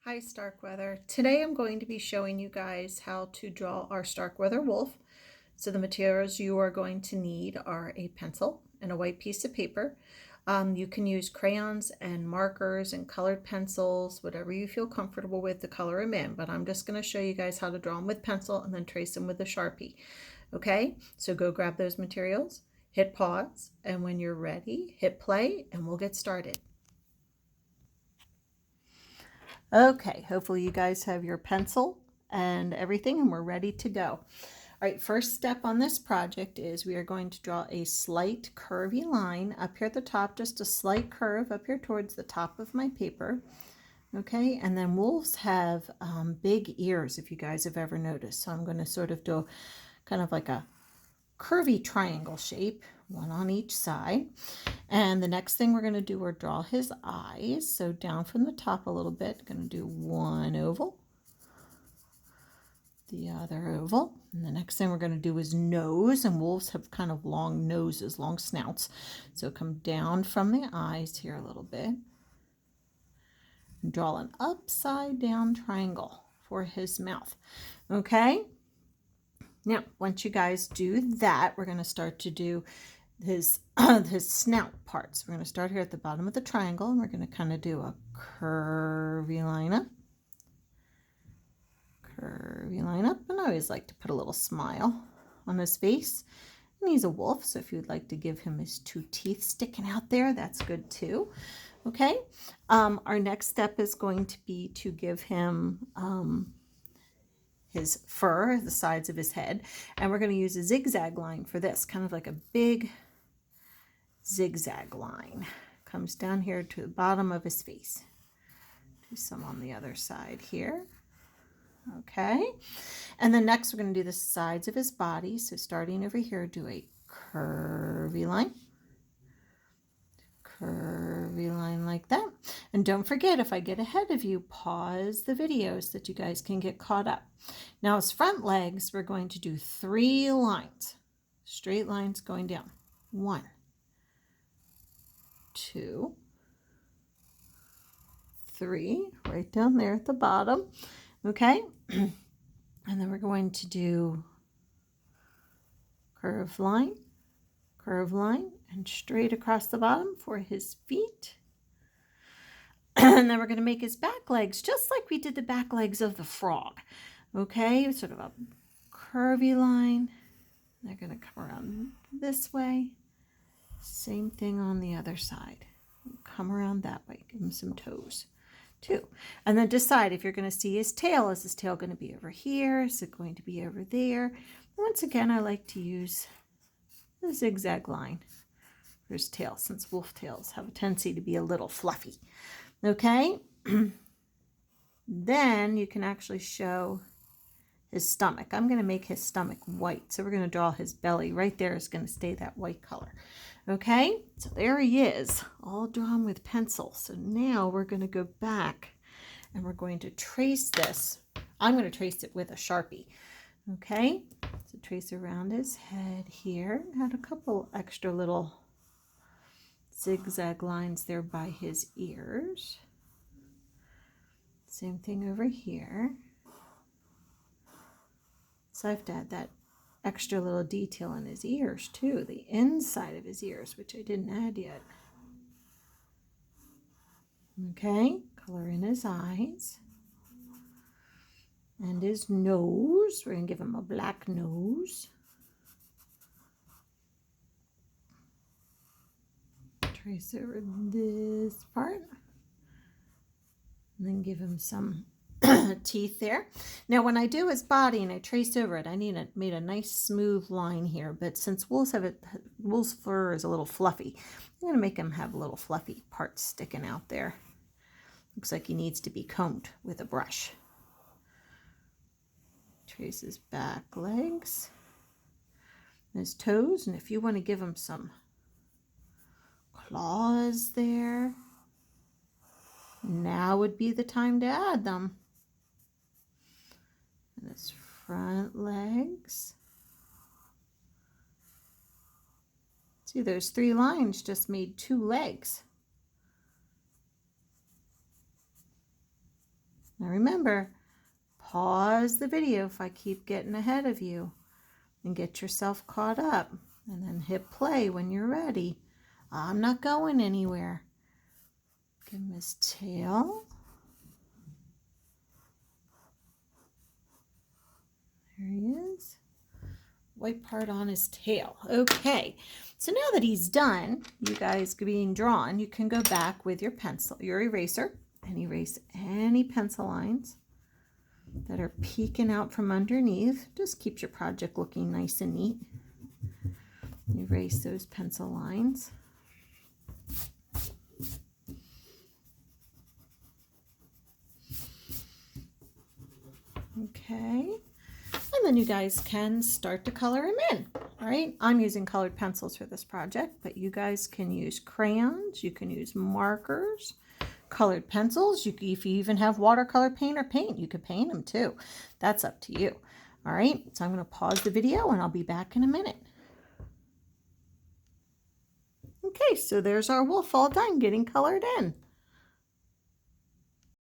Hi Starkweather. Today I'm going to be showing you guys how to draw our Starkweather wolf. So the materials you are going to need are a pencil and a white piece of paper. You can use crayons and markers and colored pencils, whatever you feel comfortable with to color them in, but I'm just going to show you guys how to draw them with pencil and then trace them with a Sharpie. Okay, so go grab those materials, hit pause, and when you're ready, hit play and we'll get started. Okay, hopefully you guys have your pencil and everything and we're ready to go. All right, first step on this project is we are going to draw a slight curvy line up here at the top, just a slight curve up here towards the top of my paper. Okay, and then wolves have big ears, if you guys have ever noticed. So I'm going to sort of do kind of like a curvy triangle shape, one on each side. And the next thing we're going to do, we're draw his eyes. So down from the top a little bit, going to do one oval, the other oval. And the next thing we're going to do is nose, and wolves have kind of long noses, long snouts. So come down from the eyes here a little bit and draw an upside down triangle for his mouth. Okay. Now, once you guys do that, we're going to start to do his snout parts. We're going to start here at the bottom of the triangle, and we're going to kind of do a curvy line up. Curvy line up. And I always like to put a little smile on his face. And he's a wolf, so if you'd like to give him his two teeth sticking out there, that's good too. Okay. Our next step is going to be to give him his fur, the sides of his head, and we're going to use a zigzag line for this, kind of like a big zigzag line. Comes down here to the bottom of his face. Do some on the other side here. Okay, and then next we're going to do the sides of his body. So starting over here, do a curvy line. Curvy line like that. And don't forget, if I get ahead of you, pause the video so that you guys can get caught up. Now his front legs, we're going to do 3 lines, straight lines going down. 1, 2, 3, right down there at the bottom. Okay, and then we're going to do curve line, and straight across the bottom for his feet. And then we're going to make his back legs just like we did the back legs of the frog. Okay, sort of a curvy line. They're going to come around this way. Same thing on the other side. Come around that way. Give him some toes too. And then decide if you're going to see his tail. Is his tail going to be over here? Is it going to be over there? Once again, I like to use the zigzag line for his tail, since wolf tails have a tendency to be a little fluffy. Okay, then you can actually show his stomach. I'm going to make his stomach white, so we're going to draw his belly. Right there is going to stay that white color. Okay, so there he is, all drawn with pencil. So now we're going to go back and we're going to trace this. I'm going to trace it with a Sharpie. Okay, so trace around his head here. Add a couple extra little zigzag lines there by his ears. Same thing over here. So I have to add that extra little detail in his ears too, the inside of his ears, which I didn't add yet. Okay, color in his eyes. And his nose, we're going to give him a black nose. Trace over this part. And then give him some teeth there. Now when I do his body and I trace over it, I made a nice smooth line here, but since wolves fur is a little fluffy, I'm going to make him have little fluffy parts sticking out there. Looks like he needs to be combed with a brush. Trace his back legs, his toes, and if you want to give him some claws there, now would be the time to add them. And his front legs. See, those 3 lines just made 2 legs. Now remember, pause the video if I keep getting ahead of you, and get yourself caught up, and then hit play when you're ready. I'm not going anywhere. Give him his tail. There he is. White part on his tail. Okay, so now that he's done, you guys being drawn, you can go back with your pencil, your eraser, and erase any pencil lines that are peeking out from underneath. Just keeps your project looking nice and neat. Erase those pencil lines. Okay, and then you guys can start to color him in. All right, I'm using colored pencils for this project, but you guys can use crayons, you can use markers, colored pencils. If you even have watercolor paint or paint, you could paint them too. That's up to you. All right, so I'm going to pause the video and I'll be back in a minute. Okay, so there's our wolf all done getting colored in.